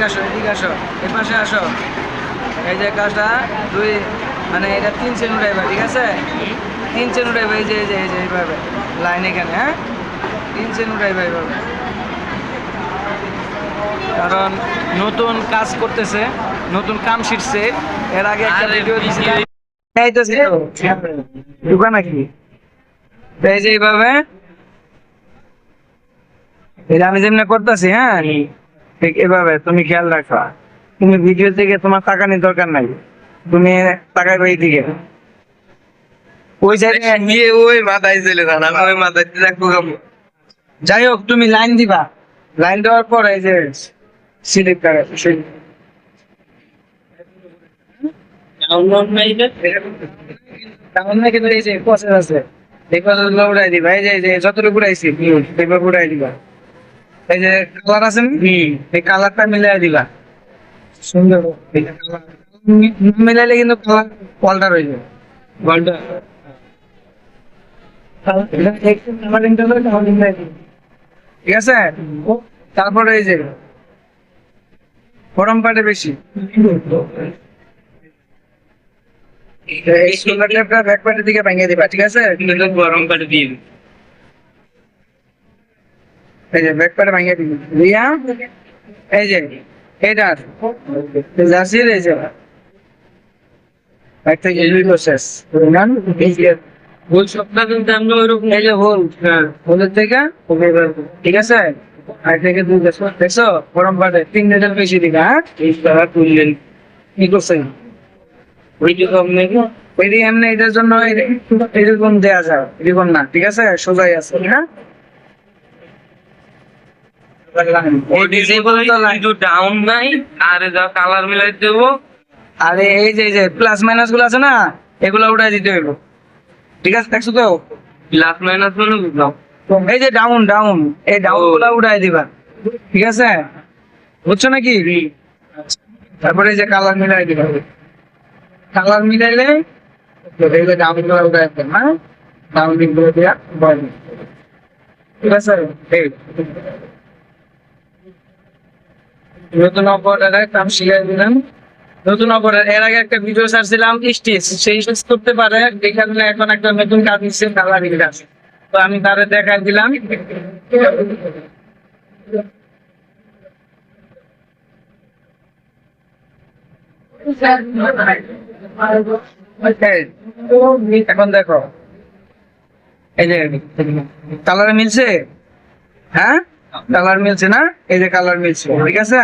আসো, এদিকে আসো, এই পাশে আসো। এই যে কাজটা দুই মানে এটা 3 চেন উঠাইবা, ঠিক আছে? 3 চেন উঠাইবা, এই যে এইভাবে লাইন এখানে, হ্যাঁ 3 চেন উঠাইবা এইভাবে, কারণ নতুন কাজ করতেছে, নতুন কাম শিখছে। এর আগে একটা ভিডিও দিয়েছিলাম, এই তো ছিল ঢুকা নাকি, এই যে এইভাবে, এই যে আমি যেমনি করতেছি, হ্যাঁ ঠিক এভাবে তুমি খেয়াল রাখবা। তুমি ভিডিও থেকে তোমার তাকানোর দরকার নাই, তুমি তাকাইবে এই দিকে, ওই জায়গায় নিয়ে ওই মাথায় চলে যান, আমি ওই মাথায় রাখবো খাবো। যাই হোক, তুমি লাইন দিবা, লাইন দেওয়ার পর এই যে সিলিপ করে কিন্তু এই যে প্রসেস আছে, দেখবা উড়াই দিবা, এই যে যতটুকু উড়াইছি দেখবা উড়াই দিবা। এই যে কালার আছে না, এই কালারটা মিলাই দিবা সুন্দর, মিলাইলে কিন্তু কালার পাল্টার হয়ে যাবে, পাল্টা ঠিক আছে। তারপরে এই যে গরম পাটে বেশি, এই সোলার ল্যাপটা ব্যাক পাটের দিকে ভেঙে দিবা, ঠিক আছে? গরম পানি দিয়ে এই যে ব্যাক পাটে ভেঙে দিবি রিয়া, এই যে এটার জার্সির এই যে ব্যাক থেকে এই প্রসেস এই যে ওই সপ্তাহ কিন্তু আমরা ওইরকম এই যে হোল, হ্যাঁ হোলের থেকে ঠিক আছে, আর থেকে দুই দেখছো গরম পাটে 3 লিটার বেশি দিবা, হ্যাঁ এই তারা তুললেন কি করছে ওই যে আপনি ওই দিয়ে এমনি এটার জন্য এরকম দেয়া যায়, এরকম না, ঠিক আছে সোজাই আছে, হ্যাঁ ওই ডিসেবল তো একটু ডাউন নাই আর যা কালার মিলাই দেবো। আরে এই যে প্লাস মাইনাস গুলো আছে না, এগুলো উঠাই দিতে হইব, ঠিক আছে? দেখছো তো প্লাস মাইনাস মানে বুঝলাম এই যে ডাউন ডাউন, এই ডাউন গুলো উঠাই দিবা, ঠিক আছে? বুঝছো নাকি? তারপরে এই যে কালার মিলাই দিবা, কালার মিলাইলে এই যে ডাউন গুলো উঠাই দিবা, হ্যাঁ ডাউন গুলো দিয়া বল, ঠিক আছে? এই নতুন অপারেটর কাম শিখাই দিলাম, নতুন অপারেটর এর আগে একটা ভিডিও ছাড়ছিলাম স্টিচ, সেই স্টিচ করতে পারে, এখানে এখন একটা নতুন কাজ দিচ্ছে কালারিং কাজ, তো আমি তারে দেখাই দিলাম। এখন দেখো এই যে কালার মিলছে, হ্যাঁ কালার মিলছে না, এই যে কালার মিলছে, ঠিক আছে?